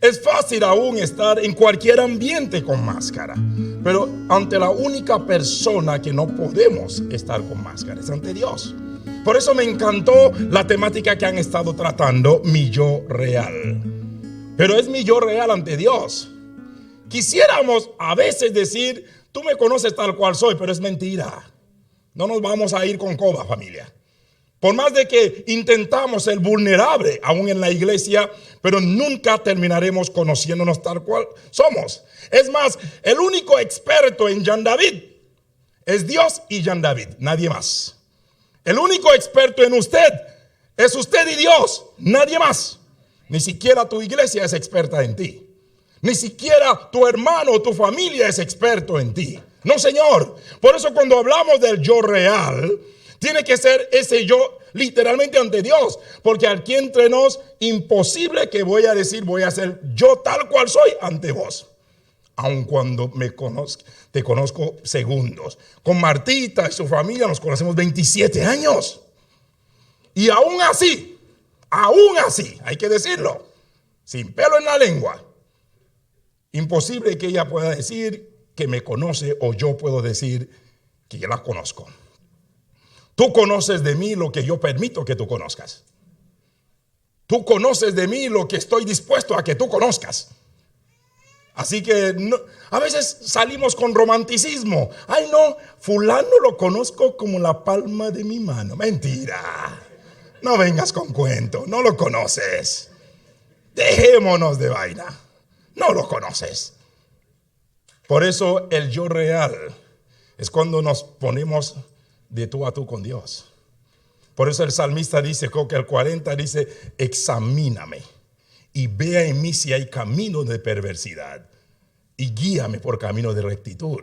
Es fácil aún estar en cualquier ambiente con máscara, pero ante la única persona que no podemos estar con máscara es ante Dios. Por eso me encantó la temática que han estado tratando, mi yo real. Pero es mi yo real ante Dios. Quisiéramos a veces decir, tú me conoces tal cual soy, pero es mentira. No nos vamos a ir con coba, familia. Por más de que intentamos ser vulnerable aún en la iglesia, pero nunca terminaremos conociéndonos tal cual somos. Es más, el único experto en Jean David es Dios y Jean David, nadie más. El único experto en usted es usted y Dios, nadie más. Ni siquiera tu iglesia es experta en ti. Ni siquiera tu hermano o tu familia es experto en ti. No, Señor. Por eso cuando hablamos del yo real, tiene que ser ese yo literalmente ante Dios. Porque aquí entre nos, imposible que voy a decir, voy a ser yo tal cual soy ante vos. Aun cuando te conozco segundos. Con Martita y su familia nos conocemos 27 años. Y aún así, hay que decirlo, sin pelo en la lengua, imposible que ella pueda decir que me conoce o yo puedo decir que ya la conozco. Tú conoces de mí lo que yo permito que tú conozcas. Tú conoces de mí lo que estoy dispuesto a que tú conozcas. Así que a veces salimos con romanticismo. Ay no, fulano lo conozco como la palma de mi mano. Mentira. No vengas con cuento, no lo conoces. Dejémonos de vaina. No lo conoces. Por eso el yo real es cuando nos ponemos de tú a tú con Dios. Por eso el salmista dice, creo que el 40 dice, examíname y vea en mí si hay camino de perversidad y guíame por camino de rectitud.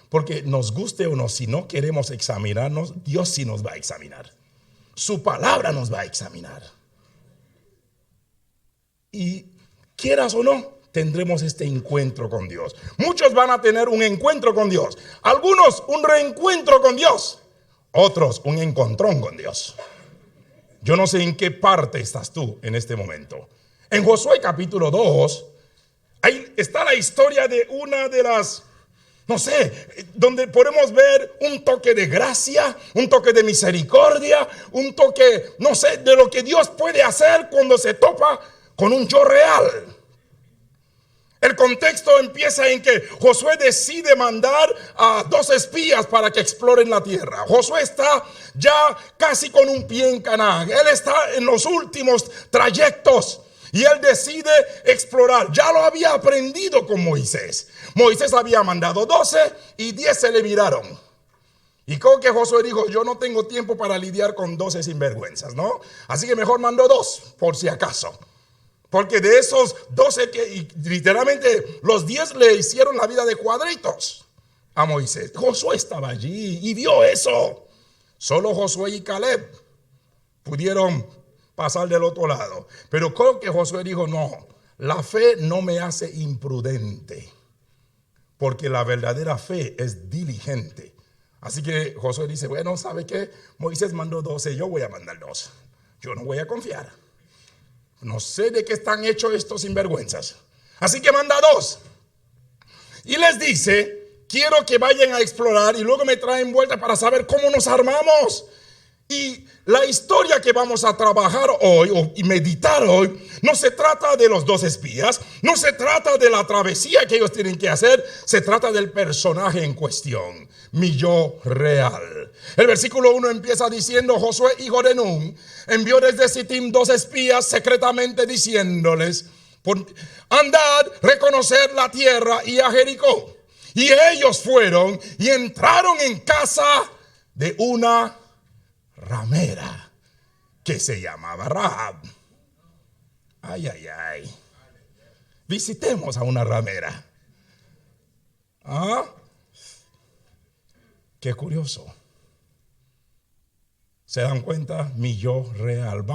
Porque nos guste o no, si no queremos examinarnos, Dios sí nos va a examinar. Su palabra nos va a examinar. Y quieras o no, tendremos este encuentro con Dios. Muchos van a tener un encuentro con Dios. Algunos un reencuentro con Dios. Otros un encontrón con Dios. Yo no sé en qué parte estás tú en este momento. En Josué capítulo 2, ahí está la historia de una de las, no sé, donde podemos ver un toque de gracia, un toque de misericordia, un toque, no sé, de lo que Dios puede hacer cuando se topa con un yo real. El contexto empieza en que Josué decide mandar a 2 espías para que exploren la tierra. Josué está ya casi con un pie en Canaán. Él está en los últimos trayectos y él decide explorar. Ya lo había aprendido con Moisés. Moisés había mandado 12 y 10 se le viraron. Y creo que Josué dijo, yo no tengo tiempo para lidiar con 12 sinvergüenzas, ¿no? Así que mejor mando 2 por si acaso. Porque de esos 12 que literalmente los 10 le hicieron la vida de cuadritos a Moisés. Josué estaba allí y vio eso. Solo Josué y Caleb pudieron pasar del otro lado. Pero creo que Josué dijo, no, la fe no me hace imprudente. Porque la verdadera fe es diligente. Así que Josué dice, bueno, ¿sabe qué? Moisés mandó 12, yo voy a mandar 2. Yo no voy a confiar. No sé de qué están hechos estos sinvergüenzas. Así que manda 2. Y les dice, quiero que vayan a explorar y luego me traen vuelta para saber cómo nos armamos. Y la historia que vamos a trabajar hoy y meditar hoy, no se trata de los 2 espías, no se trata de la travesía que ellos tienen que hacer, se trata del personaje en cuestión, mi yo real. El versículo 1 empieza diciendo, Josué hijo de Nun envió desde Sittim 2 espías secretamente diciéndoles, andad, reconocer la tierra y a Jericó. Y ellos fueron y entraron en casa de una ramera que se llamaba Rahab. Ay, ay, ay. Visitemos a una ramera. ¿Ah? Qué curioso. ¿Se dan cuenta? Mi yo real.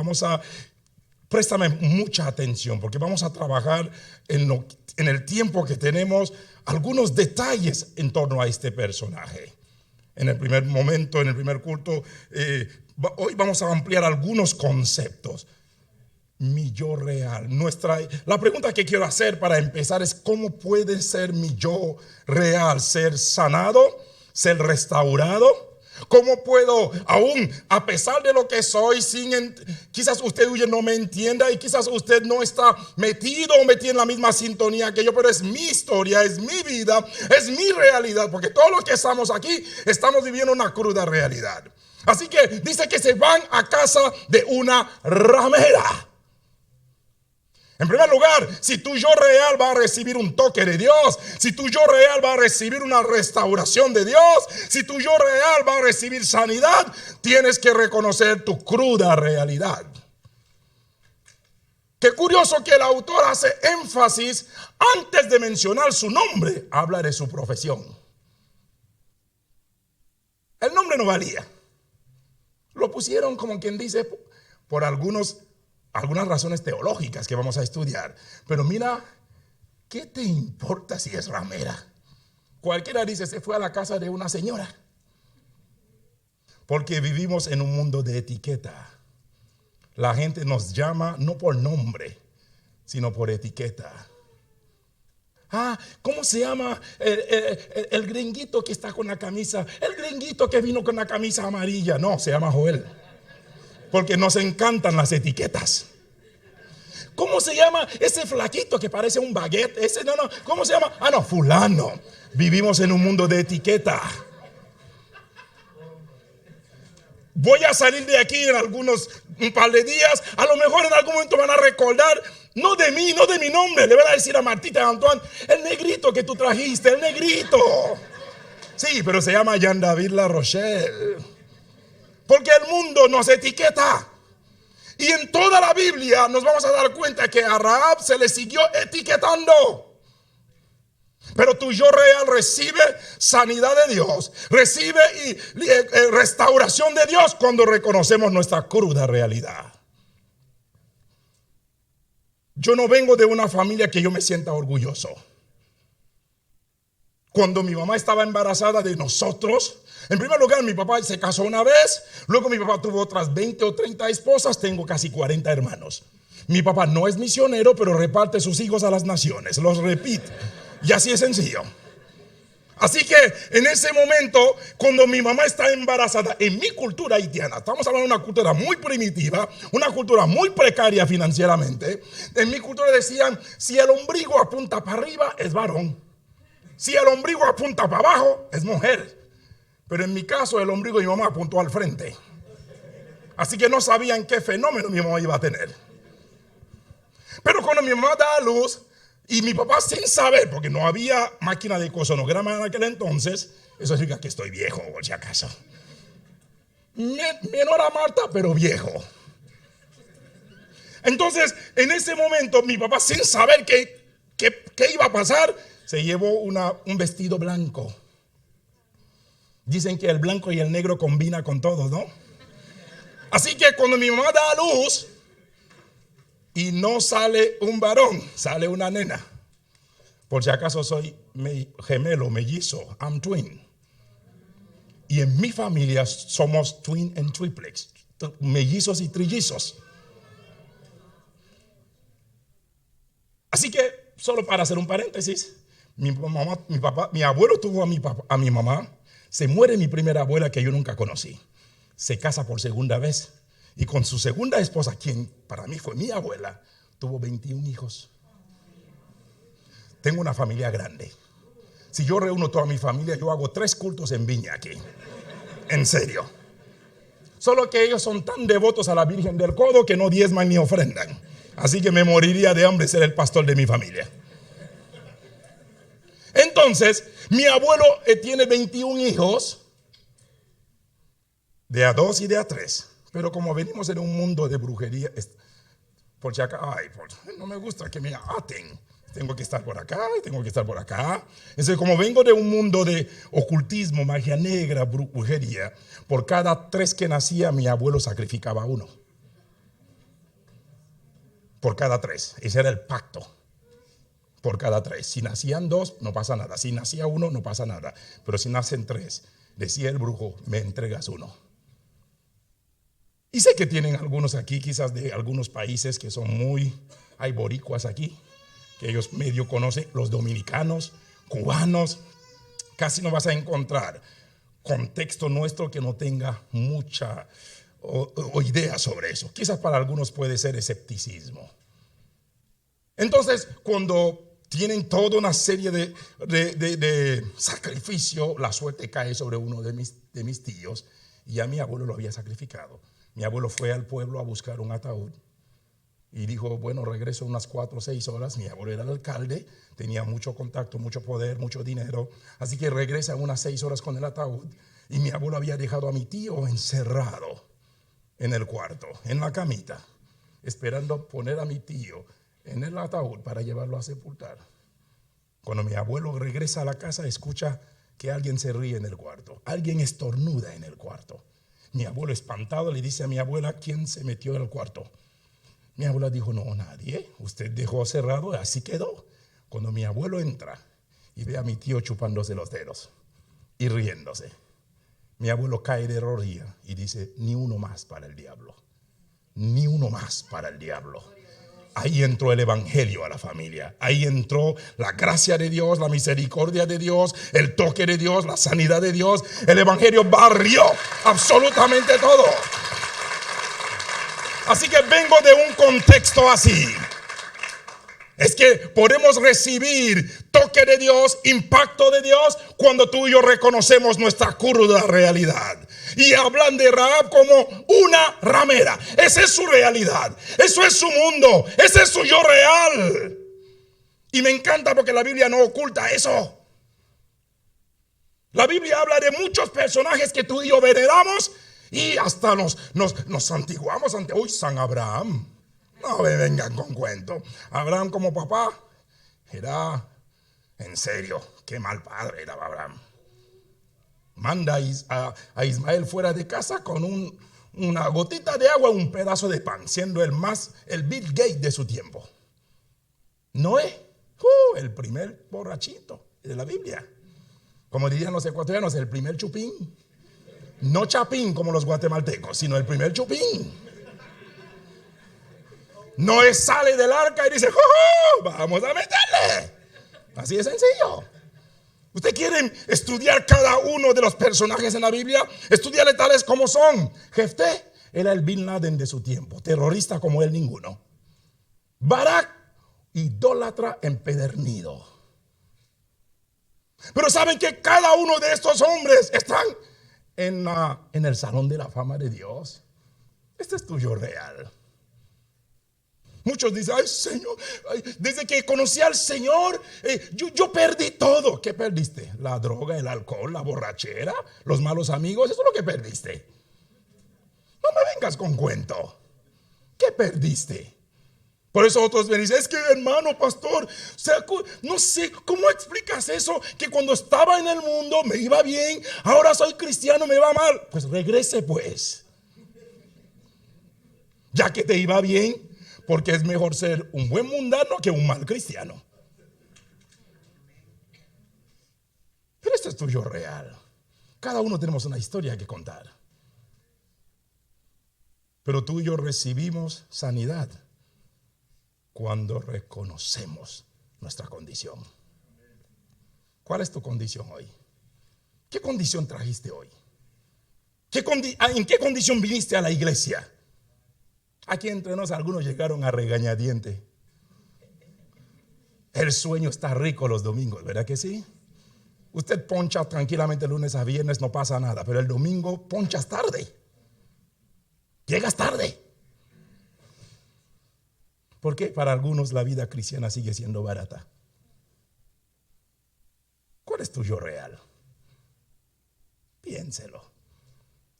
Préstame mucha atención porque vamos a trabajar en el tiempo que tenemos algunos detalles en torno a este personaje. En el primer momento, en el primer culto, hoy vamos a ampliar algunos conceptos. mi yo real. La pregunta que quiero hacer para empezar es: ¿cómo puede ser mi yo real? ¿Ser sanado? ¿Ser restaurado? ¿Cómo puedo, aún a pesar de lo que soy, quizás usted no me entienda y quizás usted no está metido o metida en la misma sintonía que yo, pero es mi historia, es mi vida, es mi realidad, porque todos los que estamos aquí estamos viviendo una cruda realidad. Así que dice que se van a casa de una ramera. En primer lugar, si tu yo real va a recibir un toque de Dios, si tu yo real va a recibir una restauración de Dios, si tu yo real va a recibir sanidad, tienes que reconocer tu cruda realidad. Qué curioso que el autor hace énfasis antes de mencionar su nombre, habla de su profesión. El nombre no valía. Lo pusieron, como quien dice, por algunas razones teológicas que vamos a estudiar. Pero mira, ¿qué te importa si es ramera? Cualquiera dice, se fue a la casa de una señora. Porque vivimos en un mundo de etiqueta. La gente nos llama no por nombre, sino por etiqueta. ¿Cómo se llama el gringuito que está con la camisa? El gringuito que vino con la camisa amarilla. No, se llama Joel. Porque nos encantan las etiquetas. ¿Cómo se llama ese flaquito que parece un baguette? ¿Cómo se llama? No, fulano. Vivimos en un mundo de etiqueta. Voy a salir de aquí en un par de días. A lo mejor en algún momento van a recordar, no de mí, no de mi nombre. Le van a decir a Martita y a Antoine, el negrito que tú trajiste, el negrito. Sí, pero se llama Jean David La Rochelle. Porque el mundo nos etiqueta. Y en toda la Biblia nos vamos a dar cuenta que a Rahab se le siguió etiquetando. Pero tu yo real recibe sanidad de Dios, recibe restauración de Dios cuando reconocemos nuestra cruda realidad. Yo no vengo de una familia que yo me sienta orgulloso. Cuando mi mamá estaba embarazada de nosotros, en primer lugar, mi papá se casó una vez, luego mi papá tuvo otras 20 o 30 esposas, tengo casi 40 hermanos. Mi papá no es misionero, pero reparte sus hijos a las naciones, los repite. Y así es sencillo. Así que en ese momento, cuando mi mamá está embarazada, en mi cultura haitiana, estamos hablando de una cultura muy primitiva, una cultura muy precaria financieramente. En mi cultura decían, si el ombligo apunta para arriba, es varón. Si el ombligo apunta para abajo, es mujer. Pero en mi caso, el ombligo de mi mamá apuntó al frente. Así que no sabían qué fenómeno mi mamá iba a tener. Pero cuando mi mamá da a luz, y mi papá sin saber, porque no había máquina de cosonograma en aquel entonces, eso significa que estoy viejo, por si acaso. Menor a Marta, pero viejo. Entonces, en ese momento, mi papá sin saber qué iba a pasar, se llevó un vestido blanco. Dicen que el blanco y el negro combina con todo, ¿no? Así que cuando mi mamá da a luz y no sale un varón, sale una nena. Por si acaso soy gemelo, mellizo, I'm twin. Y en mi familia somos twin and triplex, mellizos y trillizos. Así que, solo para hacer un paréntesis, mi abuelo tuvo a mi mamá. Se muere mi primera abuela, que yo nunca conocí. Se casa por segunda vez. Y con su segunda esposa, quien para mí fue mi abuela, tuvo 21 hijos. Tengo una familia grande. Si yo reúno toda mi familia, yo hago 3 cultos en Viña aquí. En serio. Solo que ellos son tan devotos a la Virgen del Codo que no diezman ni ofrendan. Así que me moriría de hambre ser el pastor de mi familia. Entonces, mi abuelo tiene 21 hijos, de a 2 y de a 3. Pero como venimos en un mundo de brujería, por si acá, no me gusta que me aten. Tengo que estar por acá y tengo que estar por acá. Entonces, como vengo de un mundo de ocultismo, magia negra, brujería, por cada 3 que nacía, mi abuelo sacrificaba 1. Por cada 3. Ese era el pacto. Por cada 3. Si nacían 2, no pasa nada. Si nacía 1, no pasa nada. Pero si nacen 3, decía el brujo, me entregas 1. Y sé que tienen algunos aquí, quizás de algunos países que son hay boricuas aquí, que ellos medio conocen, los dominicanos, cubanos. Casi no vas a encontrar contexto nuestro que no tenga mucha o idea sobre eso. Quizás para algunos puede ser escepticismo. Entonces, cuando tienen toda una serie de sacrificio, la suerte cae sobre uno de mis tíos, y a mi abuelo lo había sacrificado. Mi abuelo fue al pueblo a buscar un ataúd y dijo, bueno, regreso unas 4 o 6 horas. Mi abuelo era el alcalde, tenía mucho contacto, mucho poder, mucho dinero, así que regresa unas 6 horas con el ataúd. Y mi abuelo había dejado a mi tío encerrado en el cuarto, en la camita, esperando poner a mi tío en el ataúd para llevarlo a sepultar. Cuando mi abuelo regresa a la casa, escucha que alguien se ríe en el cuarto, alguien estornuda en el cuarto. Mi abuelo, espantado, le dice a mi abuela, ¿quién se metió en el cuarto? Mi abuela dijo, no, nadie, usted dejó cerrado, así quedó. Cuando mi abuelo entra y ve a mi tío chupándose los dedos y riéndose, mi abuelo cae de rodillas y dice, ni uno más para el diablo, ni uno más para el diablo. Ahí entró el evangelio a la familia. Ahí entró la gracia de Dios, la misericordia de Dios, el toque de Dios, la sanidad de Dios. El evangelio barrió absolutamente todo. Así que vengo de un contexto así. Es que podemos recibir toque de Dios, impacto de Dios, cuando tú y yo reconocemos nuestra cruda realidad. Y hablan de Rahab como una ramera. Esa es su realidad. Eso es su mundo. Ese es su yo real. Y me encanta porque la Biblia no oculta eso. La Biblia habla de muchos personajes que tú y yo veneramos y hasta nos santiguamos ante, uy, San Abraham. No me vengan con cuento. Abraham como papá era, en serio, qué mal padre era Abraham. Manda a Ismael fuera de casa con una gotita de agua, un pedazo de pan, siendo el Bill Gates de su tiempo. Noé, el primer borrachito de la Biblia. Como dirían los ecuatorianos, el primer chupín. No chapín como los guatemaltecos, sino el primer chupín. Noé sale del arca y dice, vamos a meterle. Así de sencillo. ¿Usted quiere estudiar cada uno de los personajes en la Biblia? Estudiarle tales como son. Jefté era el Bin Laden de su tiempo, terrorista como él ninguno. Barak, idólatra empedernido. Pero saben que cada uno de estos hombres están en el salón de la fama de Dios. Este es tuyo real. Muchos dicen, ay Señor, desde que conocí al Señor, yo perdí todo. ¿Qué perdiste? La droga, el alcohol, la borrachera, los malos amigos. Eso es lo que perdiste. No me vengas con cuento. ¿Qué perdiste? Por eso otros me dicen, es que hermano pastor, no sé, ¿cómo explicas eso? Que cuando estaba en el mundo me iba bien, ahora soy cristiano, me va mal. Pues regrese pues. Ya que te iba bien. Porque es mejor ser un buen mundano que un mal cristiano. Pero esto es tuyo real. Cada uno tenemos una historia que contar. Pero tú y yo recibimos sanidad cuando reconocemos nuestra condición. ¿Cuál es tu condición hoy? ¿Qué condición trajiste hoy? ¿En qué condición viniste a la iglesia? Aquí entre nos algunos llegaron a regañadiente. El sueño está rico los domingos, ¿verdad que sí? Usted poncha tranquilamente lunes a viernes, no pasa nada, pero el domingo ponchas tarde. Llegas tarde. Porque para algunos la vida cristiana sigue siendo barata. ¿Cuál es tu yo real? Piénselo.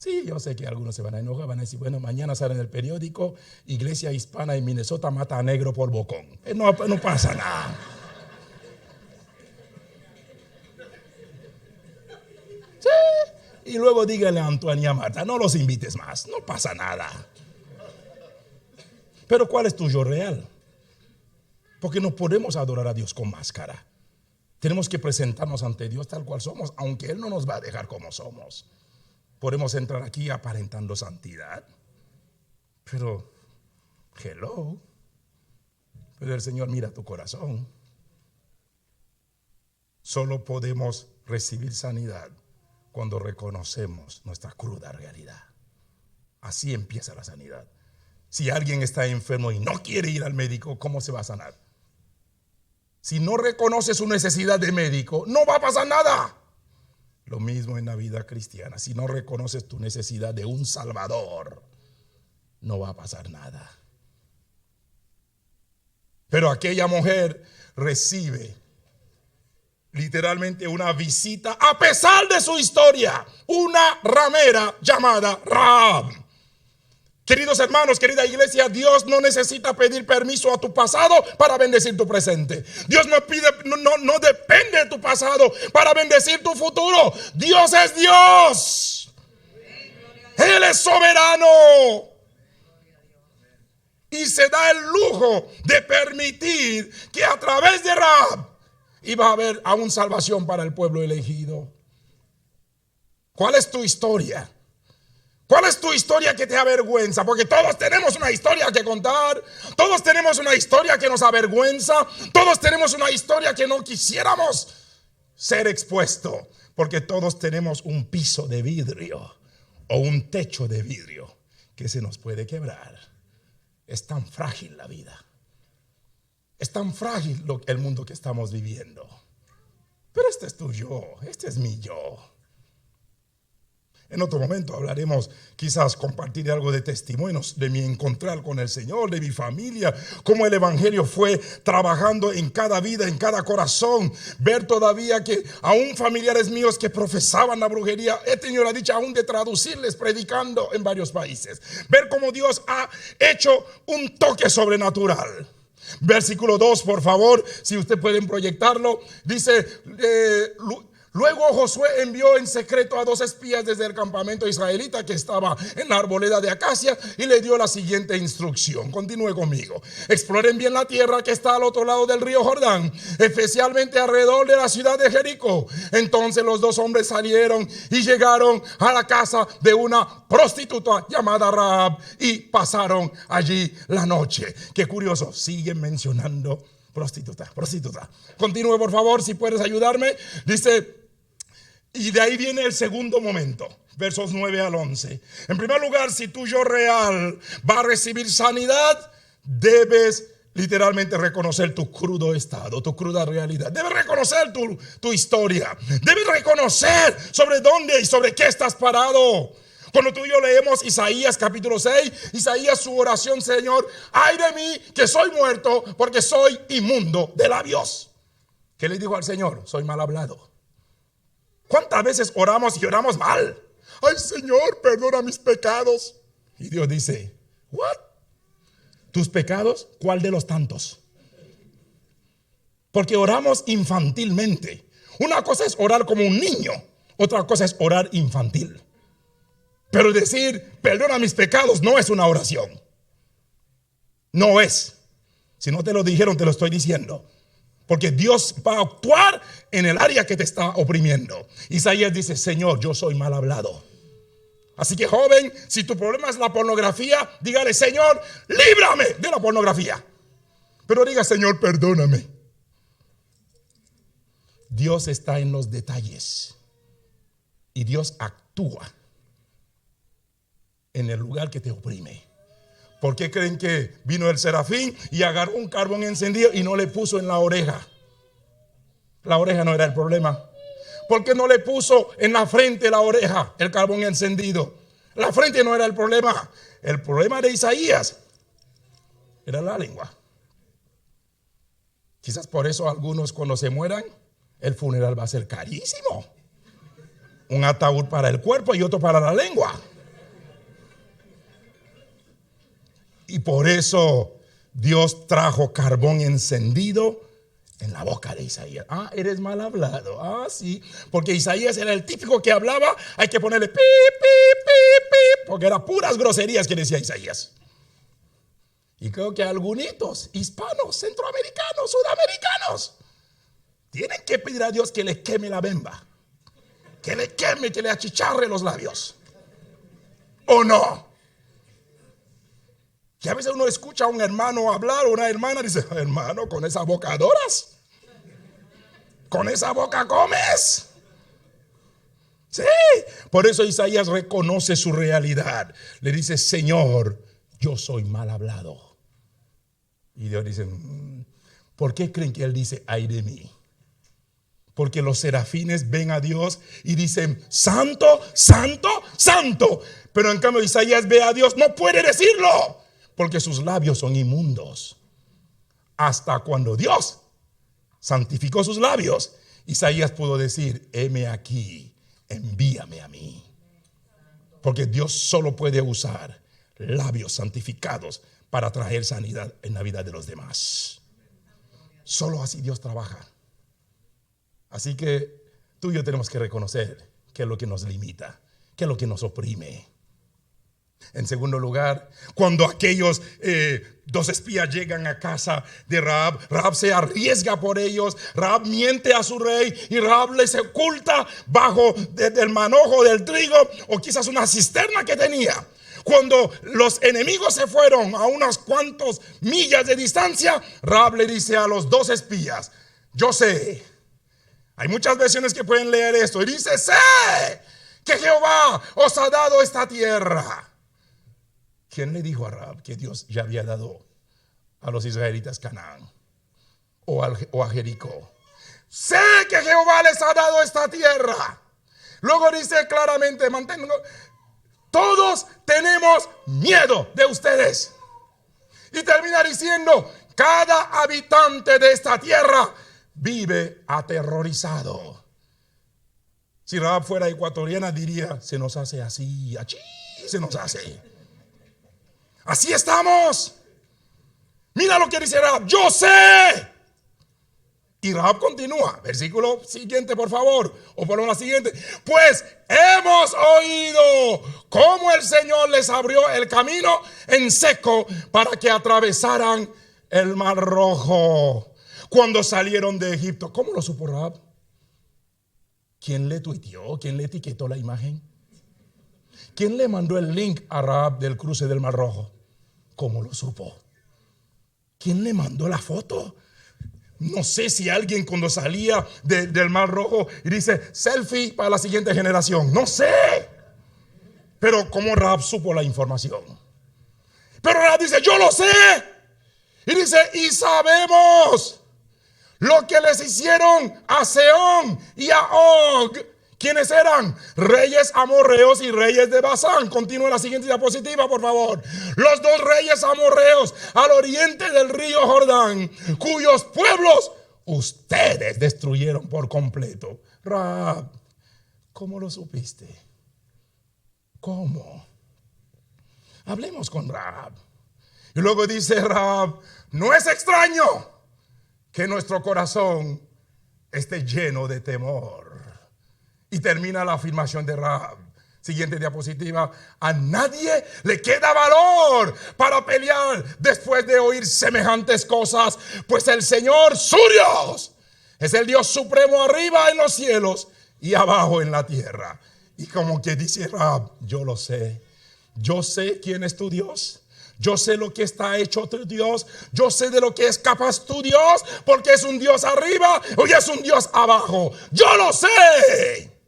Sí, yo sé que algunos se van a enojar, van a decir, bueno, mañana sale en el periódico, iglesia hispana en Minnesota mata a negro por bocón. No pasa nada. Sí, y luego dígale a Antoine y a Marta, no los invites más, no pasa nada. Pero ¿cuál es tu yo real? Porque no podemos adorar a Dios con máscara. Tenemos que presentarnos ante Dios tal cual somos, aunque Él no nos va a dejar como somos. Podemos entrar aquí aparentando santidad, Pero, hello. Pero el Señor mira tu corazón. Solo podemos recibir sanidad cuando reconocemos nuestra cruda realidad. Así empieza la sanidad. Si alguien está enfermo y no quiere ir al médico, ¿cómo se va a sanar? Si no reconoce su necesidad de médico, no va a pasar nada. Lo mismo en la vida cristiana. Si no reconoces tu necesidad de un Salvador, no va a pasar nada. Pero aquella mujer recibe literalmente una visita, a pesar de su historia, una ramera llamada Rahab. Queridos hermanos, querida iglesia, Dios no necesita pedir permiso a tu pasado para bendecir tu presente. Dios no depende de tu pasado para bendecir tu futuro. Dios es Dios. Él es soberano. Y se da el lujo de permitir que a través de Rahab iba a haber aún salvación para el pueblo elegido. ¿Cuál es tu historia? ¿Cuál es tu historia que te avergüenza? Porque todos tenemos una historia que contar. Todos tenemos una historia que nos avergüenza. Todos tenemos una historia que no quisiéramos ser expuesto. Porque todos tenemos un piso de vidrio o un techo de vidrio que se nos puede quebrar. Es tan frágil la vida. Es tan frágil el mundo que estamos viviendo. Pero este es tu yo, este es mi yo. En otro momento hablaremos, quizás compartiré algo de testimonios de mi encontrar con el Señor, de mi familia, cómo el evangelio fue trabajando en cada vida, en cada corazón. Ver todavía que aún familiares míos que profesaban la brujería, he tenido la dicha aún de traducirles predicando en varios países. Ver cómo Dios ha hecho un toque sobrenatural. Versículo 2, por favor, si ustedes pueden proyectarlo. Dice, luego Josué envió en secreto a 2 espías desde el campamento israelita que estaba en la arboleda de acacia y le dio la siguiente instrucción. Continúe conmigo. Exploren bien la tierra que está al otro lado del río Jordán, especialmente alrededor de la ciudad de Jericó. Entonces los 2 hombres salieron y llegaron a la casa de una prostituta llamada Rahab y pasaron allí la noche. Qué curioso, siguen mencionando prostituta. Continúe, por favor, si puedes ayudarme. Dice, y de ahí viene el segundo momento, versos 9 al 11. En primer lugar, si tu yo real va a recibir sanidad, debes literalmente reconocer tu crudo estado, tu cruda realidad. Debes reconocer tu historia. Debes reconocer sobre dónde y sobre qué estás parado. Cuando tú y yo leemos Isaías capítulo 6, Isaías su oración: Señor, ay de mí que soy muerto porque soy inmundo de labios. ¿Qué le dijo al Señor? Soy mal hablado. ¿Cuántas veces oramos y oramos mal? Ay, Señor, perdona mis pecados. Y Dios dice, ¿what? ¿Tus pecados? ¿Cuál de los tantos? Porque oramos infantilmente. Una cosa es orar como un niño, otra cosa es orar infantil. Pero decir, perdona mis pecados, no es una oración. No es. Si no te lo dijeron, te lo estoy diciendo. Porque Dios va a actuar en el área que te está oprimiendo. Isaías dice, Señor, yo soy mal hablado. Así que, joven, si tu problema es la pornografía, dígale, Señor, líbrame de la pornografía. Pero diga, Señor, perdóname. Dios está en los detalles. Y Dios actúa en el lugar que te oprime. ¿Por qué creen que vino el serafín y agarró un carbón encendido y no le puso en la oreja? La oreja no era el problema. ¿Por qué no le puso en la frente la oreja, el carbón encendido? La frente no era el problema. El problema de Isaías era la lengua. Quizás por eso algunos, cuando se mueran, el funeral va a ser carísimo. Un ataúd para el cuerpo y otro para la lengua. Y por eso Dios trajo carbón encendido en la boca de Isaías. Ah, eres mal hablado. Ah, sí. Porque Isaías era el típico que hablaba. Hay que ponerle pi, pi, pi, pi. Porque eran puras groserías que decía Isaías. Y creo que algunos hispanos, centroamericanos, sudamericanos, tienen que pedir a Dios que le queme la bemba. Que le queme, que le achicharre los labios. ¿O no? Que a veces uno escucha a un hermano hablar o una hermana y dice, hermano, con esa boca adoras, con esa boca comes. Sí, por eso Isaías reconoce su realidad. Le dice, Señor, yo soy mal hablado. Y Dios dice, ¿por qué creen que él dice, ay de mí? Porque los serafines ven a Dios y dicen, santo, santo, santo. Pero en cambio Isaías ve a Dios, no puede decirlo, porque sus labios son inmundos. Hasta cuando Dios santificó sus labios, Isaías pudo decir, heme aquí, envíame a mí. Porque Dios solo puede usar labios santificados para traer sanidad en la vida de los demás. Solo así Dios trabaja. Así que tú y yo tenemos que reconocer qué es lo que nos limita, qué es lo que nos oprime. En segundo lugar, cuando aquellos dos espías llegan a casa de Rahab, Rahab se arriesga por ellos. Rahab miente a su rey y Rahab les oculta bajo el manojo del trigo o quizás una cisterna que tenía. Cuando los enemigos se fueron a unas cuantas millas de distancia, Rahab le dice a los dos espías, yo sé, hay muchas versiones que pueden leer esto, y dice, sé que Jehová os ha dado esta tierra. ¿Quién le dijo a Rahab que Dios ya había dado a los israelitas Canaán o a Jericó? Sé que Jehová les ha dado esta tierra. Luego dice claramente, todos tenemos miedo de ustedes. Y termina diciendo, cada habitante de esta tierra vive aterrorizado. Si Rahab fuera ecuatoriana diría, se nos hace así, achí, se nos hace. Así estamos. Mira lo que dice Rahab, yo sé. Y Rahab continúa, versículo siguiente por favor, o por la siguiente. Pues hemos oído cómo el Señor les abrió el camino en seco para que atravesaran el mar rojo cuando salieron de Egipto. ¿Cómo lo supo Rahab? ¿Quién le tuiteó? ¿Quién le etiquetó la imagen? ¿Quién le mandó el link a Rahab del cruce del mar rojo? ¿Cómo lo supo? ¿Quién le mandó la foto? No sé si alguien cuando salía del mar rojo y dice selfie para la siguiente generación. No sé. Pero ¿cómo Rahab supo la información? Pero Rahab dice, yo lo sé. Y dice, y sabemos lo que les hicieron a Sehón y a Og. ¿Quiénes eran? Reyes amorreos y reyes de Basán. Continúa la siguiente diapositiva, por favor. Los dos reyes amorreos al oriente del río Jordán, cuyos pueblos ustedes destruyeron por completo. Rahab, ¿cómo lo supiste? ¿Cómo? Hablemos con Rahab. Y luego dice Rahab, no es extraño que nuestro corazón esté lleno de temor. Y termina la afirmación de Rahab. Siguiente diapositiva. A nadie le queda valor para pelear después de oír semejantes cosas, pues el Señor, su Dios, es el Dios supremo arriba en los cielos y abajo en la tierra. Y como que dice Rahab, yo lo sé. Yo sé quién es tu Dios. Yo sé lo que está hecho tu Dios. Yo sé de lo que es capaz tu Dios, porque es un Dios arriba o es un Dios abajo. Yo lo sé.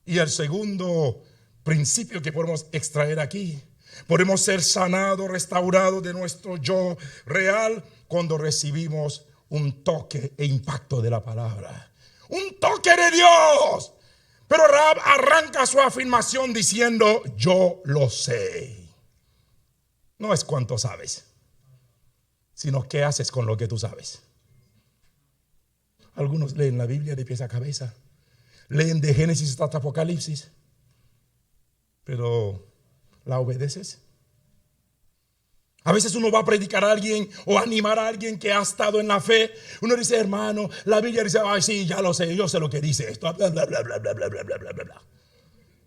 Y el segundo principio que podemos extraer aquí, podemos ser sanados, restaurados de nuestro yo real cuando recibimos un toque e impacto de la palabra. Un toque de Dios. Pero Rahab arranca su afirmación diciendo, yo lo sé. No es cuánto sabes, sino qué haces con lo que tú sabes. Algunos leen la Biblia de pies a cabeza. Leen de Génesis hasta Apocalipsis, pero ¿la obedeces? A veces uno va a predicar a alguien o animar a alguien que ha estado en la fe. Uno dice, hermano, la Biblia dice, ay sí, ya lo sé, yo sé lo que dice esto, bla, bla, bla, bla, bla, bla, bla, bla, bla, bla.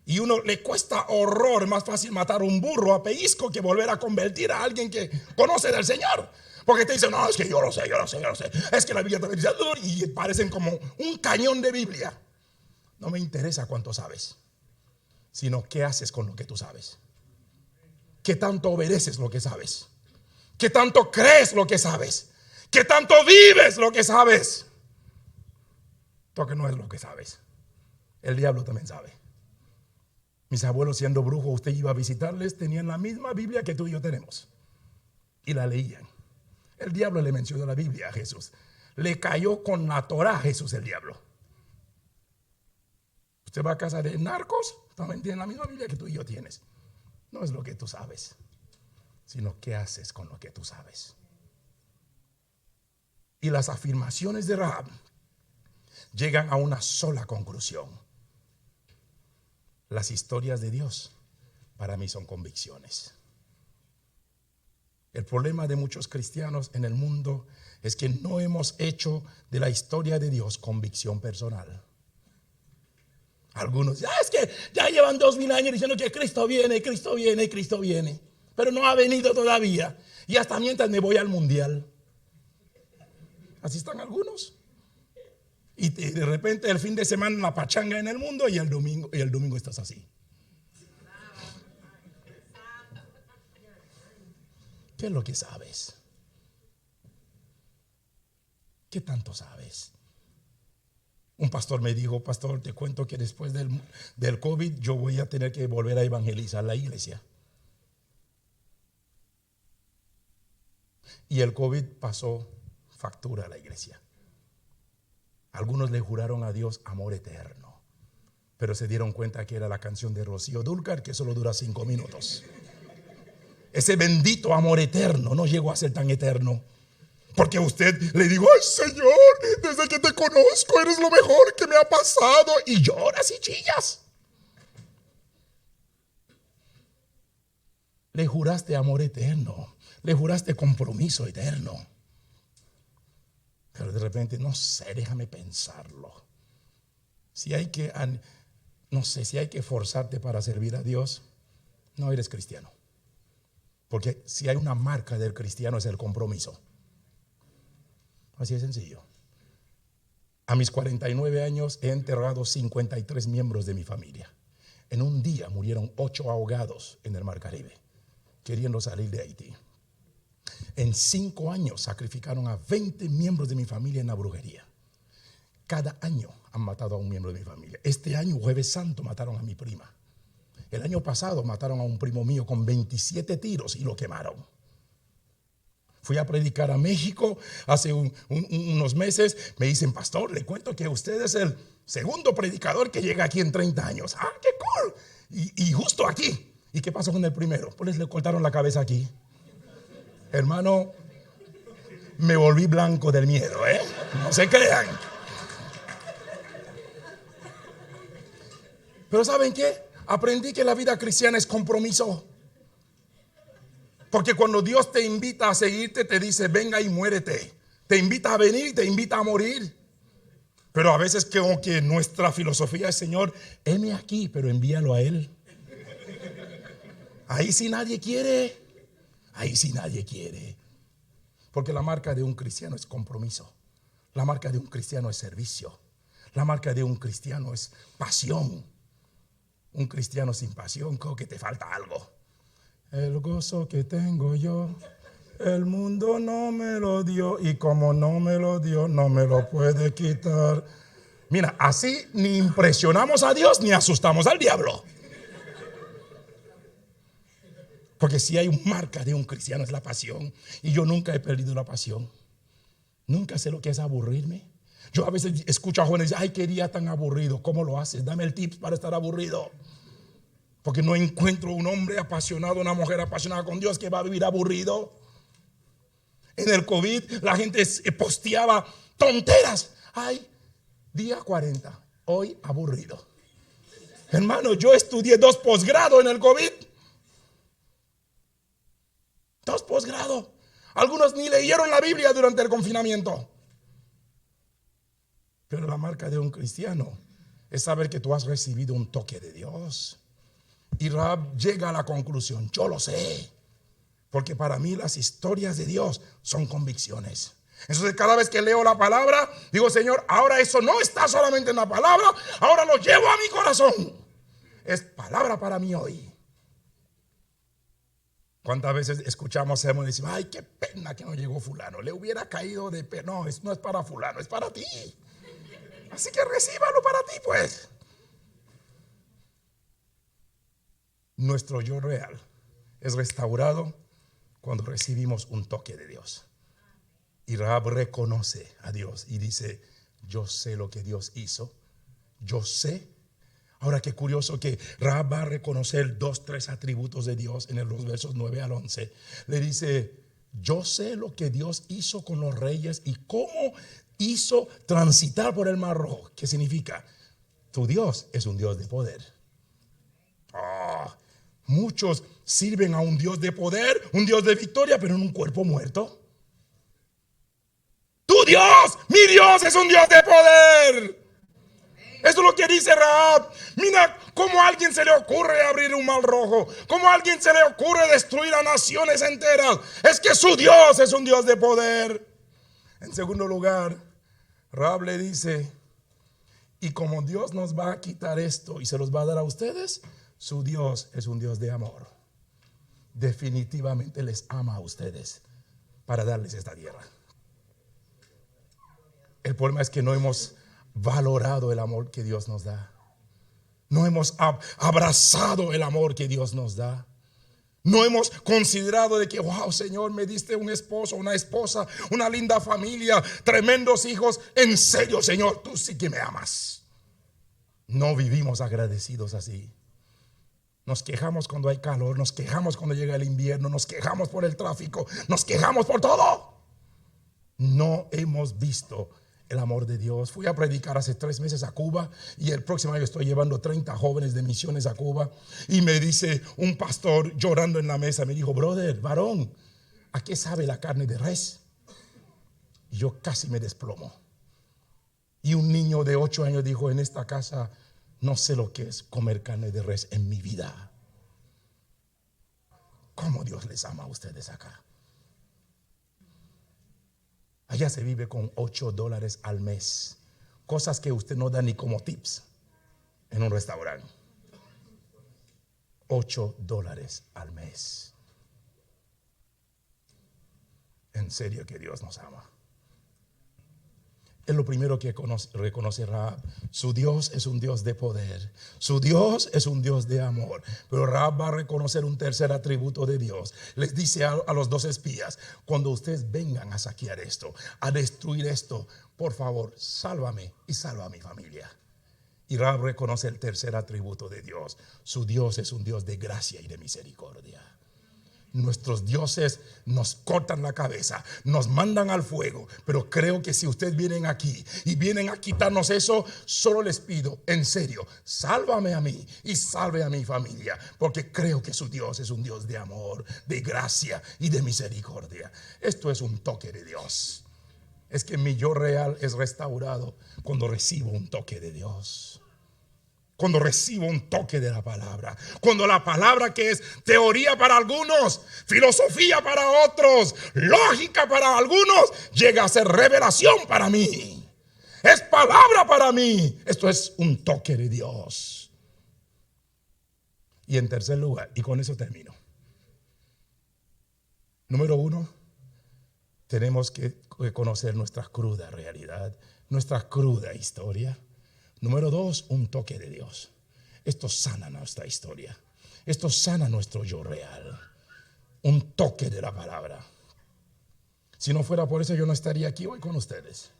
Y uno le cuesta horror, más fácil matar un burro a pellizco que volver a convertir a alguien que conoce del Señor. Porque te dicen, no, es que yo lo sé, yo lo sé, yo lo sé. Es que la Biblia también dice, y parecen como un cañón de Biblia. No me interesa cuánto sabes, sino qué haces con lo que tú sabes. ¿Qué tanto obedeces lo que sabes? ¿Qué tanto crees lo que sabes? ¿Qué tanto vives lo que sabes? Porque no es lo que sabes. El diablo también sabe. Mis abuelos, siendo brujos, usted iba a visitarles, tenían la misma Biblia que tú y yo tenemos. Y la leían. El diablo le mencionó la Biblia a Jesús. Le cayó con la Torá a Jesús el diablo. Usted va a casa de narcos, también tienen la misma Biblia que tú y yo tienes. No es lo que tú sabes, sino qué haces con lo que tú sabes. Y las afirmaciones de Rahab llegan a una sola conclusión. Las historias de Dios para mí son convicciones. El problema de muchos cristianos en el mundo es que no hemos hecho de la historia de Dios convicción personal. Algunos, es que ya llevan 2000 años diciendo que Cristo viene, Cristo viene, Cristo viene, pero no ha venido todavía. Y hasta mientras me voy al mundial. Así están algunos. Y de repente el fin de semana la pachanga en el mundo y el domingo estás así. ¿Qué es lo que sabes? ¿Qué tanto sabes? Un pastor me dijo, pastor, te cuento que después del COVID yo voy a tener que volver a evangelizar la iglesia. Y el COVID pasó factura a la iglesia. Algunos le juraron a Dios amor eterno, pero se dieron cuenta que era la canción de Rocío Dúrcal, que solo dura 5 minutos. Ese bendito amor eterno no llegó a ser tan eterno, porque usted le dijo, ay Señor, desde que te conozco eres lo mejor que me ha pasado, y lloras y chillas. Le juraste amor eterno, le juraste compromiso eterno. Pero de repente, no sé, déjame pensarlo. Si hay que, no sé, si hay que forzarte para servir a Dios, no eres cristiano. Porque si hay una marca del cristiano es el compromiso. Así de sencillo. A mis 49 años he enterrado 53 miembros de mi familia. En un día murieron 8 ahogados en el Mar Caribe, queriendo salir de Haití. En 5 años sacrificaron a 20 miembros de mi familia en la brujería. Cada año han matado a un miembro de mi familia. Este año, Jueves Santo, mataron a mi prima. El año pasado mataron a un primo mío con 27 tiros y lo quemaron. Fui a predicar a México hace unos meses. Me dicen, pastor, le cuento que usted es el segundo predicador que llega aquí en 30 años. ¡Ah, qué cool! Y justo aquí. ¿Y qué pasó con el primero? Pues le cortaron la cabeza aquí. Hermano, me volví blanco del miedo, no se crean. Pero ¿saben qué? Aprendí que la vida cristiana es compromiso. Porque cuando Dios te invita a seguirte, te dice, venga y muérete. Te invita a venir, te invita a morir. Pero a veces como que nuestra filosofía es, Señor, heme aquí, pero envíalo a Él. Ahí sí nadie quiere. Ahí sí nadie quiere. Porque la marca de un cristiano es compromiso. La marca de un cristiano es servicio. La marca de un cristiano es pasión. Un cristiano sin pasión, creo que te falta algo. El gozo que tengo yo, el mundo no me lo dio, y como no me lo dio, no me lo puede quitar. Mira, así ni impresionamos a Dios ni asustamos al diablo. Porque si hay una marca de un cristiano es la pasión. Y yo nunca he perdido la pasión. Nunca sé lo que es aburrirme. Yo a veces escucho a jóvenes decir, ay, qué día tan aburrido. ¿Cómo lo haces? Dame el tip para estar aburrido. Porque no encuentro un hombre apasionado, una mujer apasionada con Dios que va a vivir aburrido. En el COVID la gente posteaba tonteras. Ay, día 40, hoy aburrido. Hermano, yo estudié 2 posgrados en el COVID. 2 posgrados. Algunos ni leyeron la Biblia durante el confinamiento. Pero la marca de un cristiano es saber que tú has recibido un toque de Dios. Y Rahab llega a la conclusión, yo lo sé, porque para mí las historias de Dios son convicciones. Entonces cada vez que leo la palabra, digo, Señor, ahora eso no está solamente en la palabra, ahora lo llevo a mi corazón. Es palabra para mí hoy. ¿Cuántas veces escuchamos sermón y decimos, ay, qué pena que no llegó fulano, le hubiera caído de pena? No, no es para fulano, es para ti. Así que recíbalo para ti, pues. Nuestro yo real es restaurado cuando recibimos un toque de Dios. Y Rahab reconoce a Dios y dice, yo sé lo que Dios hizo, yo sé. Ahora qué curioso que Rahab va a reconocer 2-3 atributos de Dios en los versos 9 al 11. Le dice, yo sé lo que Dios hizo con los reyes y cómo hizo transitar por el Mar Rojo. ¿Qué significa? Tu Dios es un Dios de poder. Muchos sirven a un Dios de poder, un Dios de victoria, pero en un cuerpo muerto. Tu Dios, mi Dios es un Dios de poder. Eso es lo que dice Rahab. Mira cómo a alguien se le ocurre abrir un mar rojo, cómo a alguien se le ocurre destruir a naciones enteras. Es que su Dios es un Dios de poder. En segundo lugar, Rahab le dice, y como Dios nos va a quitar esto y se los va a dar a ustedes, su Dios es un Dios de amor. Definitivamente les ama a ustedes para darles esta tierra. El problema es que no hemos valorado el amor que Dios nos da. No hemos abrazado el amor que Dios nos da. No hemos considerado de que, wow, Señor, me diste un esposo, una esposa, una linda familia, tremendos hijos. En serio, Señor, tú sí que me amas. No vivimos agradecidos así. Nos quejamos cuando hay calor, nos quejamos cuando llega el invierno, nos quejamos por el tráfico, nos quejamos por todo. No hemos visto el amor de Dios. Fui a predicar hace 3 meses a Cuba y el próximo año estoy llevando 30 jóvenes de misiones a Cuba. Y me dice un pastor llorando en la mesa, me dijo, brother, varón, ¿a qué sabe la carne de res? Y yo casi me desplomo. Y un niño de 8 años dijo, en esta casa no sé lo que es comer carne de res en mi vida. ¿Cómo Dios les ama a ustedes acá? Allá se vive con $8 al mes. Cosas que usted no da ni como tips en un restaurante. $8 al mes. En serio que Dios nos ama. Es lo primero que reconoce Rahab. Su Dios es un Dios de poder. Su Dios es un Dios de amor. Pero Rahab va a reconocer un tercer atributo de Dios. Les dice a los 2 espías, cuando ustedes vengan a saquear esto, a destruir esto, por favor, sálvame y salva a mi familia. Y Rahab reconoce el tercer atributo de Dios. Su Dios es un Dios de gracia y de misericordia. Nuestros dioses nos cortan la cabeza, nos mandan al fuego, pero creo que si ustedes vienen aquí y vienen a quitarnos eso, solo les pido, en serio, sálvame a mí y salve a mi familia, porque creo que su Dios es un Dios de amor, de gracia y de misericordia. Esto es un toque de Dios. Es que mi yo real es restaurado cuando recibo un toque de Dios. Cuando recibo un toque de la palabra. Cuando la palabra, que es teoría para algunos, filosofía para otros, lógica para algunos, llega a ser revelación para mí. Es palabra para mí. Esto es un toque de Dios. Y en tercer lugar, y con eso termino. Número 1, tenemos que conocer nuestra cruda realidad, nuestra cruda historia. Número 2, un toque de Dios. Esto sana nuestra historia. Esto sana nuestro yo real. Un toque de la palabra. Si no fuera por eso, yo no estaría aquí hoy con ustedes.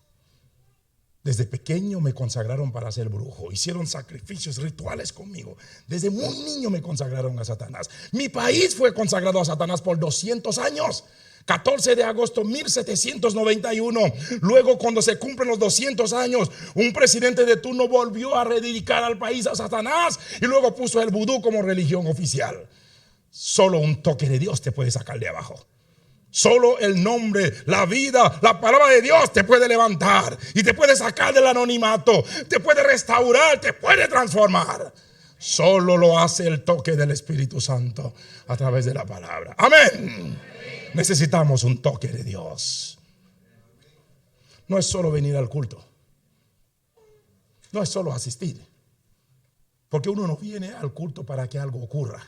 Desde pequeño me consagraron para ser brujo. Hicieron sacrificios rituales conmigo. Desde muy niño me consagraron a Satanás. Mi país fue consagrado a Satanás por 200 años. 14 de agosto 1791. Luego, cuando se cumplen los 200 años, un presidente de turno volvió a rededicar al país a Satanás y luego puso el vudú como religión oficial. Solo un toque de Dios te puede sacar de abajo. Solo el nombre, la vida, la palabra de Dios te puede levantar y te puede sacar del anonimato, te puede restaurar, te puede transformar. Solo lo hace el toque del Espíritu Santo a través de la palabra. Amén. Necesitamos un toque de Dios. No es solo venir al culto. No es solo asistir. Porque uno no viene al culto para que algo ocurra.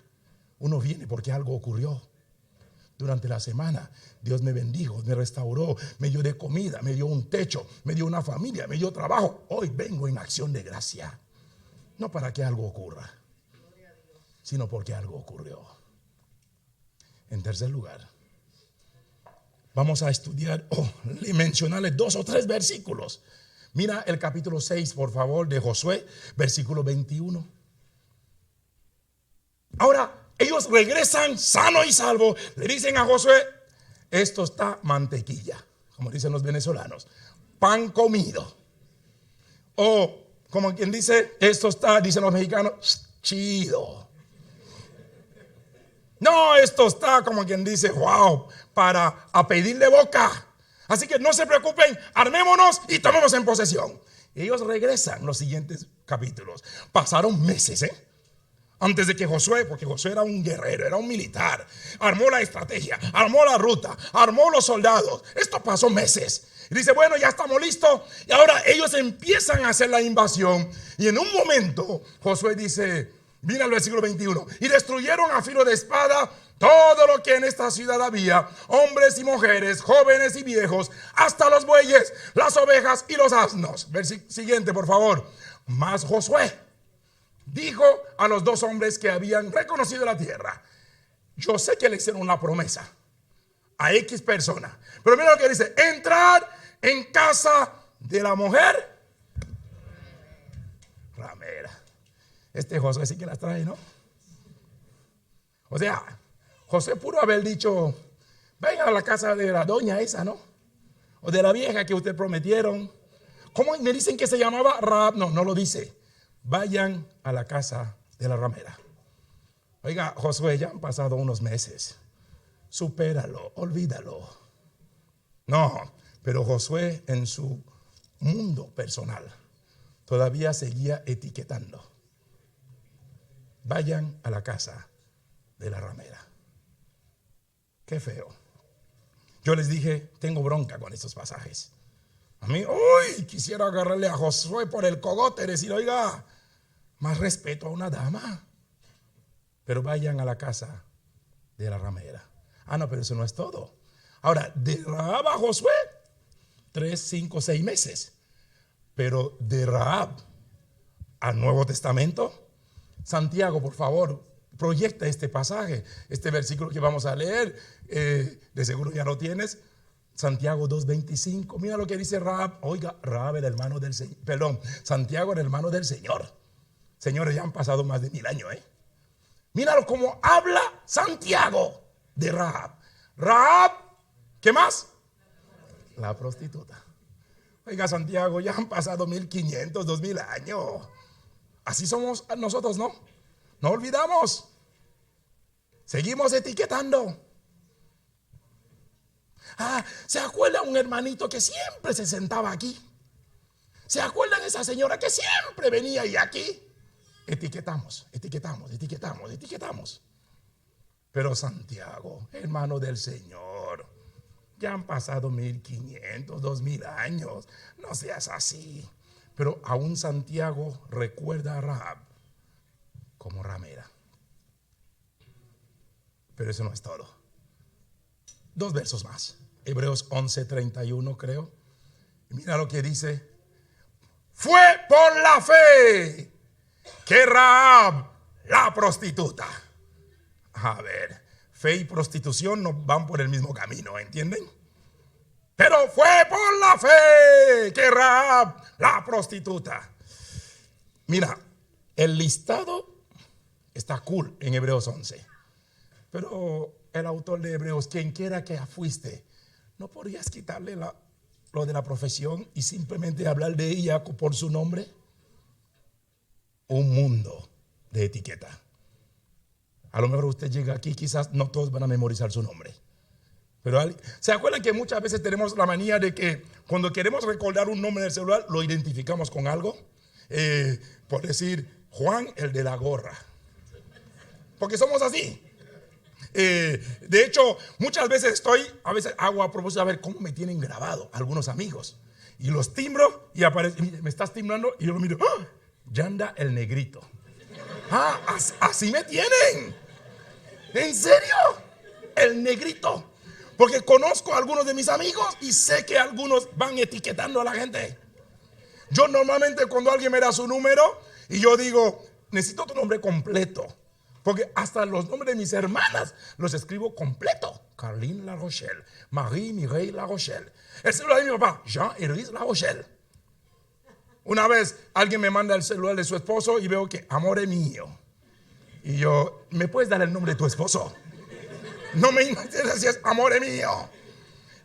Uno viene porque algo ocurrió. durante la semana. Dios me bendijo, me restauró, me dio de comida, me dio un techo, me dio una familia, me dio trabajo. Hoy vengo en acción de gracia. No para que algo ocurra, sino porque algo ocurrió. En tercer lugar, vamos a estudiar, mencionarles 2 o 3 versículos. Mira el capítulo 6, por favor, de Josué, versículo 21. Ahora, ellos regresan sano y salvo. Le dicen a Josué, esto está mantequilla, como dicen los venezolanos, pan comido. O como quien dice, esto está, dicen los mexicanos, chido. No, esto está como quien dice, wow, para a pedirle boca. Así que no se preocupen, armémonos y tomemos en posesión. Ellos regresan los siguientes capítulos. Pasaron meses, antes de que Josué, porque Josué era un guerrero, era un militar, armó la estrategia, armó la ruta, armó los soldados. Esto pasó meses. Y dice, bueno, ya estamos listos. Y ahora ellos empiezan a hacer la invasión. Y en un momento Josué dice, mira el versículo 21, y destruyeron a filo de espada todo lo que en esta ciudad había, hombres y mujeres, jóvenes y viejos, hasta los bueyes, las ovejas y los asnos. Siguiente, por favor. Mas Josué dijo a los 2 hombres que habían reconocido la tierra, yo sé que le hicieron una promesa a X persona, pero mira lo que dice, entrar en casa de la mujer ramera. Este Josué sí que las trae, ¿no? O sea, José pudo haber dicho, vengan a la casa de la doña esa, ¿no? O de la vieja que ustedes prometieron. ¿Cómo me dicen que se llamaba Rahab? No, no lo dice. Vayan a la casa de la ramera. Oiga, Josué, ya han pasado unos meses. Supéralo, olvídalo. No, pero Josué en su mundo personal todavía seguía etiquetando. Vayan a la casa de la ramera. Qué feo. Yo les dije, tengo bronca con estos pasajes. A mí, quisiera agarrarle a Josué por el cogote y decir, oiga, más respeto a una dama. Pero vayan a la casa de la ramera. No, pero eso no es todo. Ahora, de Rahab a Josué, 3, 5, 6 meses. Pero de Rahab al Nuevo Testamento, Santiago, por favor, proyecta este pasaje, este versículo que vamos a leer. De seguro ya lo tienes. Santiago 2:25. Mira lo que dice Rahab. Oiga, Rahab el hermano del Señor. Perdón, Santiago el hermano del Señor. Señores, ya han pasado más de 1000 años, Míralo cómo habla Santiago de Rahab. Rahab, ¿qué más? La prostituta. Oiga, Santiago, ya han pasado 1500, 2000 años. Así somos nosotros, ¿no? No olvidamos. Seguimos etiquetando. ¿Se acuerdan un hermanito que siempre se sentaba aquí? ¿Se acuerdan esa señora que siempre venía y aquí? Etiquetamos. Pero Santiago, hermano del Señor, ya han pasado 1500, 2000 años. No seas así. Pero aún Santiago recuerda a Rahab como ramera. Pero eso no es todo. 2 versos más. Hebreos 11:31, creo. Mira lo que dice. Fue por la fe que Rahab, la prostituta. A ver, fe y prostitución no van por el mismo camino, ¿entienden? Pero fue por la fe que Rahab, la prostituta. Mira, el listado está cool en Hebreos 11. Pero el autor de Hebreos, quien quiera que fuiste, ¿no podrías quitarle lo de la profesión y simplemente hablar de ella por su nombre? Un mundo de etiqueta. A lo mejor usted llega aquí, quizás no todos van a memorizar su nombre. Pero ¿se acuerdan que muchas veces tenemos la manía de que cuando queremos recordar un nombre en el celular, lo identificamos con algo? Por decir, Juan, el de la gorra. Porque somos así. De hecho, muchas veces a veces hago a propósito a ver cómo me tienen grabado algunos amigos. Y los timbro y aparece, me estás timbrando y yo lo miro. ¡Ah! Yanda el negrito. Así me tienen. ¿En serio? el negrito. Porque conozco a algunos de mis amigos y sé que algunos van etiquetando a la gente. Yo normalmente cuando alguien me da su número y yo digo, necesito tu nombre completo. Porque hasta los nombres de mis hermanas los escribo completo. Carline La Rochelle, Marie Mireille La Rochelle. El celular de mi papá, Jean-Héloïse La Rochelle. Una vez alguien me manda el celular de su esposo y veo que amor mío. Y yo, ¿me puedes dar el nombre de tu esposo? No me interesa si es amor mío.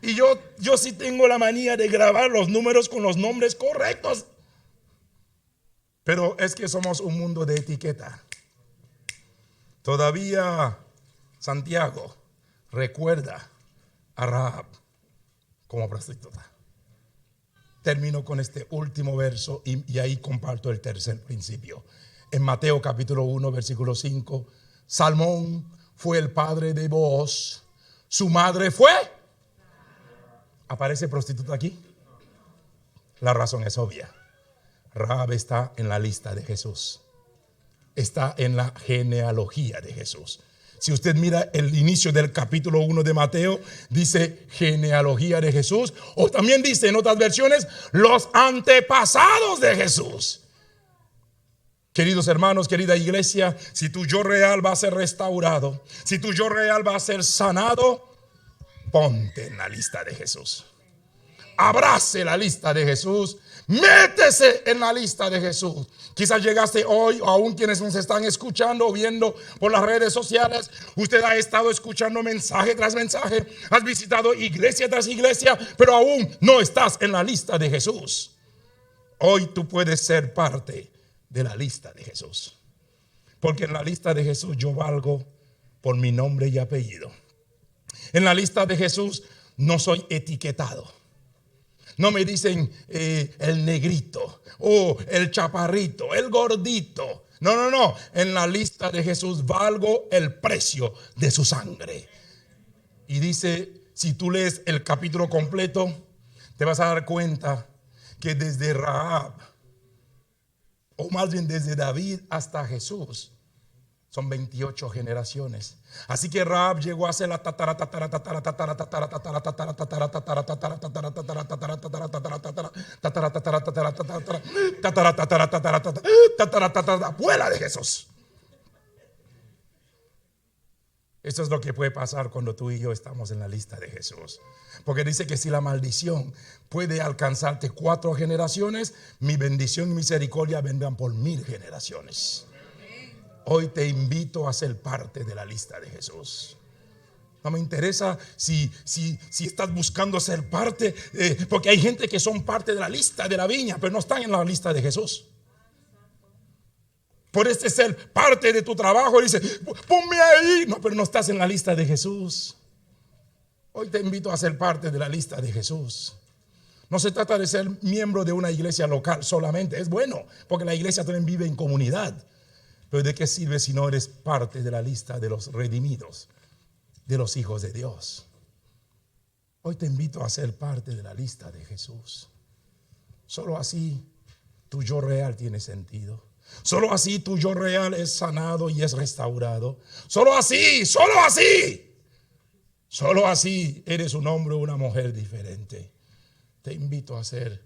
Y yo sí tengo la manía de grabar los números con los nombres correctos. Pero es que somos un mundo de etiqueta. Todavía Santiago recuerda a Rahab como prostituta. Termino con este último verso y ahí comparto el tercer principio. En Mateo capítulo 1 versículo 5, Salmón fue el padre de Booz, su madre fue. ¿Aparece prostituta aquí? La razón es obvia. Rahab está en la lista de Jesús. Está en la genealogía de Jesús. Si usted mira el inicio del capítulo 1 de Mateo, dice genealogía de Jesús, o también dice en otras versiones los antepasados de Jesús. Queridos hermanos, querida iglesia, si tu yo real va a ser restaurado, si tu yo real va a ser sanado, ponte en la lista de Jesús. Abrace la lista de Jesús. Métese en la lista de Jesús. Quizás llegaste hoy, o aún quienes nos están escuchando o viendo por las redes sociales, usted ha estado escuchando mensaje tras mensaje, has visitado iglesia tras iglesia, pero aún no estás en la lista de Jesús. Hoy tú puedes ser parte de la lista de Jesús, porque en la lista de Jesús yo valgo por mi nombre y apellido. En la lista de Jesús no soy etiquetado. No me dicen el negrito o el chaparrito, el gordito. No. En la lista de Jesús valgo el precio de su sangre. Y dice, si tú lees el capítulo completo, te vas a dar cuenta que desde Rahab, o más bien desde David hasta Jesús, son 28 generaciones. Así que Rahab llegó a ser la abuela de Jesús. Esto es lo que puede pasar cuando tú y yo estamos en la lista de Jesús. Porque dice que si la maldición puede alcanzarte 4 generaciones, mi bendición y misericordia vendrán por 1000 generaciones. Hoy te invito a ser parte de la lista de Jesús. No me interesa si estás buscando ser parte, porque hay gente que son parte de la lista de la viña, pero no están en la lista de Jesús. Puedes ser parte de tu trabajo y dices, ponme ahí. No, pero no estás en la lista de Jesús. Hoy te invito a ser parte de la lista de Jesús. No se trata de ser miembro de una iglesia local solamente. Es bueno, porque la iglesia también vive en comunidad. Pero ¿de qué sirve si no eres parte de la lista de los redimidos, de los hijos de Dios? Hoy te invito a ser parte de la lista de Jesús. Solo así tu yo real tiene sentido. Solo así tu yo real es sanado y es restaurado. Solo así eres un hombre o una mujer diferente. Te invito a ser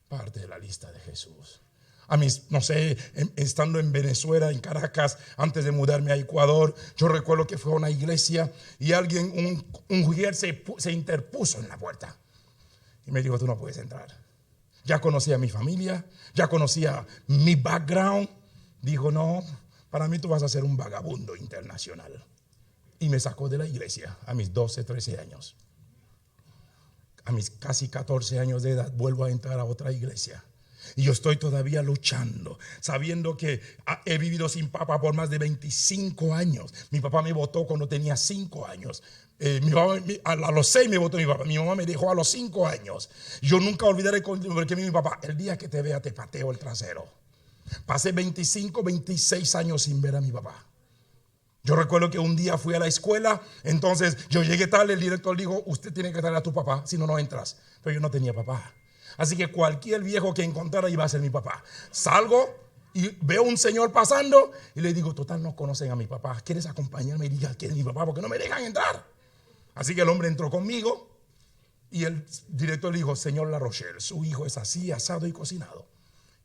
parte de la lista de Jesús. A mis, no sé, estando en Venezuela, en Caracas, antes de mudarme a Ecuador, yo recuerdo que fue a una iglesia y alguien, un mujer se interpuso en la puerta y me dijo, tú no puedes entrar. Ya conocía a mi familia, ya conocía mi background. Dijo, no, para mí tú vas a ser un vagabundo internacional. Y me sacó de la iglesia a mis 12, 13 años. A mis casi 14 años de edad vuelvo a entrar a otra iglesia. Y yo estoy todavía luchando, sabiendo que he vivido sin papá por más de 25 años. Mi papá me botó cuando tenía 5 años. A los 6 me botó mi papá. Mi mamá me dejó a los 5 años. Yo nunca olvidaré que mi papá, el día que te vea te pateo el trasero. Pasé 25, 26 años sin ver a mi papá. Yo recuerdo que un día fui a la escuela, entonces yo llegué tarde, el director dijo, usted tiene que traer a tu papá, si no, no entras. Pero yo no tenía papá. Así que cualquier viejo que encontrara iba a ser mi papá. Salgo y veo un señor pasando y le digo, total, no conocen a mi papá. ¿Quieres acompañarme? Y diga, ¿quién es mi papá? Porque no me dejan entrar. Así que el hombre entró conmigo y el director le dijo: señor La Rochelle, su hijo es así, asado y cocinado.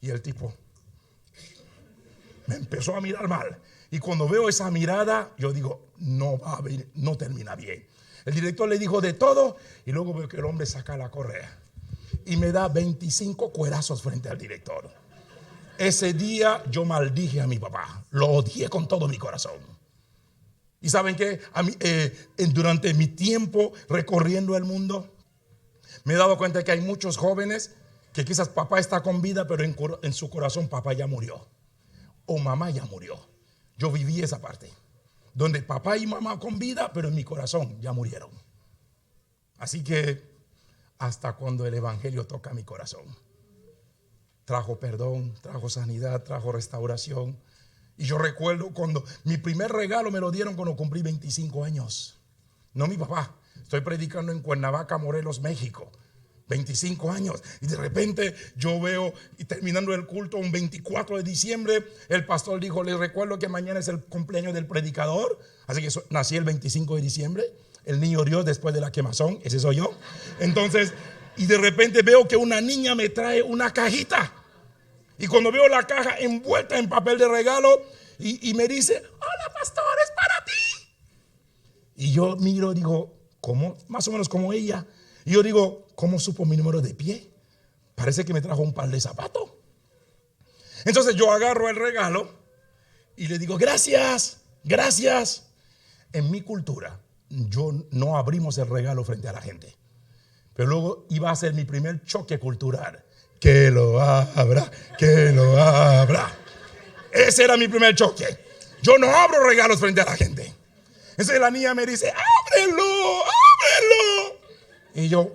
Y el tipo me empezó a mirar mal. Y cuando veo esa mirada, yo digo: no va a venir, no termina bien. El director le dijo de todo y luego veo que el hombre saca la correa y me da 25 cuerazos frente al director. Ese día yo maldije a mi papá, lo odié con todo mi corazón. Y ¿saben qué? Durante mi tiempo recorriendo el mundo, me he dado cuenta que hay muchos jóvenes que quizás papá está con vida, pero en su corazón papá ya murió o mamá ya murió. Yo viví esa parte, donde papá y mamá con vida, pero en mi corazón ya murieron. Así que hasta cuando el evangelio toca mi corazón, trajo perdón, trajo sanidad, trajo restauración. Y yo recuerdo cuando mi primer regalo me lo dieron cuando cumplí 25 años. No mi papá. Estoy predicando en Cuernavaca, Morelos, México. 25 años. Y de repente yo veo, y terminando el culto, un 24 de diciembre, el pastor dijo: les recuerdo que mañana es el cumpleaños del predicador. Así que nací el 25 de diciembre. El niño Dios después de la quemazón. Ese soy yo. Entonces, y de repente veo que una niña me trae una cajita. Y cuando veo la caja envuelta en papel de regalo y me dice: hola pastor, es para ti. Y yo miro y digo: ¿cómo? Más o menos como ella. Y yo digo: ¿cómo supo mi número de pie? Parece que me trajo un par de zapatos. Entonces yo agarro el regalo y le digo: gracias, gracias. En mi cultura, yo no abrimos el regalo frente a la gente. Pero luego iba a ser mi primer choque cultural. Que lo abra, que lo abra. Ese era mi primer choque. Yo no abro regalos frente a la gente. Entonces la niña me dice: ábrelo, ábrelo. Y yo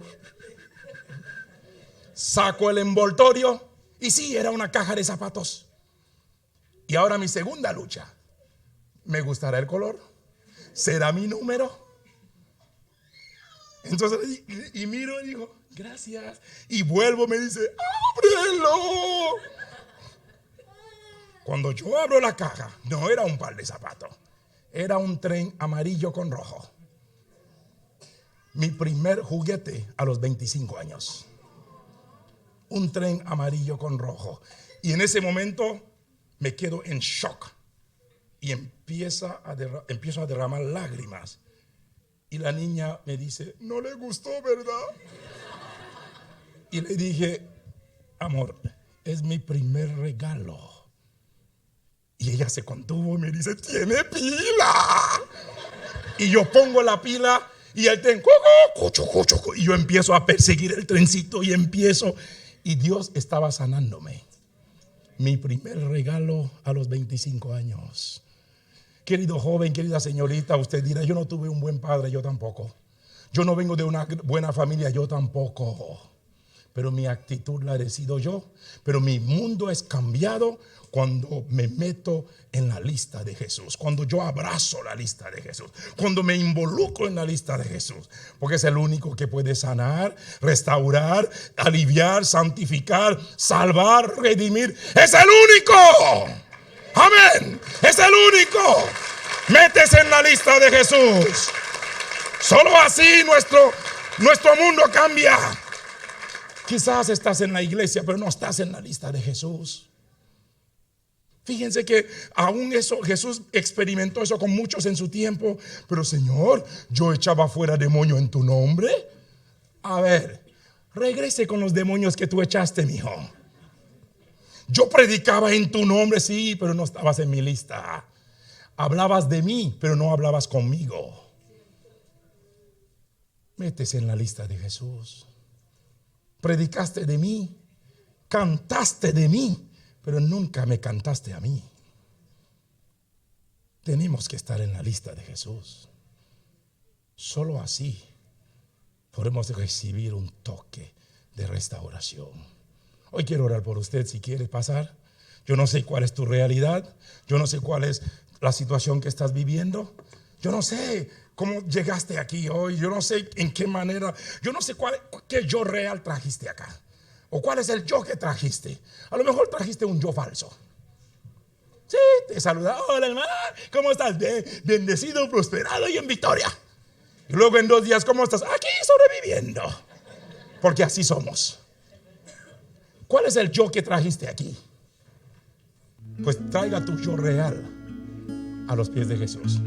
saco el envoltorio y sí, era una caja de zapatos. Y ahora mi segunda lucha: ¿me gustará el color? ¿Será mi número? Entonces, y miro y digo: gracias. Y vuelvo, me dice: ábrelo. Cuando yo abro la caja, no era un par de zapatos, era un tren amarillo con rojo. Mi primer juguete a los 25 años. Un tren amarillo con rojo. Y en ese momento me quedo en shock y empiezo a derramar lágrimas. Y la niña me dice: no le gustó, ¿verdad? Y le dije: amor, es mi primer regalo. Y ella se contuvo y me dice: tiene pila. Y yo pongo la pila y el tren, y yo empiezo a perseguir el trencito y Dios estaba sanándome. Mi primer regalo a los 25 años. Querido joven, querida señorita, usted dirá: yo no tuve un buen padre, yo tampoco. Yo no vengo de una buena familia, yo tampoco. Pero mi actitud la decido yo. Pero mi mundo es cambiado cuando me meto en la lista de Jesús. Cuando yo abrazo la lista de Jesús. Cuando me involucro en la lista de Jesús. Porque es el único que puede sanar, restaurar, aliviar, santificar, salvar, redimir. ¡Es el único! Amén. Es el único. Métese en la lista de Jesús. Solo así nuestro mundo cambia. Quizás estás en la iglesia, pero no estás en la lista de Jesús. Fíjense que aún eso, Jesús experimentó eso con muchos en su tiempo. Pero Señor, yo echaba fuera demonios en tu nombre. A ver, regrese con los demonios que tú echaste, mijo. Yo predicaba en tu nombre, sí, pero no estabas en mi lista. Hablabas de mí, pero no hablabas conmigo. Métese en la lista de Jesús. Predicaste de mí, cantaste de mí, pero nunca me cantaste a mí. Tenemos que estar en la lista de Jesús. Solo así podemos recibir un toque de restauración. Hoy quiero orar por usted si quiere pasar. Yo no sé cuál es tu realidad. Yo no sé cuál es la situación que estás viviendo. Yo no sé cómo llegaste aquí hoy. Yo no sé en qué manera. Yo no sé qué yo real trajiste acá. O cuál es el yo que trajiste. A lo mejor trajiste un yo falso. Sí, te saluda. Hola hermano, ¿cómo estás? Bendecido, prosperado y en victoria. Y luego en 2 días, ¿cómo estás? Aquí sobreviviendo. Porque así somos. ¿Cuál es el yo que trajiste aquí? Pues traiga tu yo real a los pies de Jesús.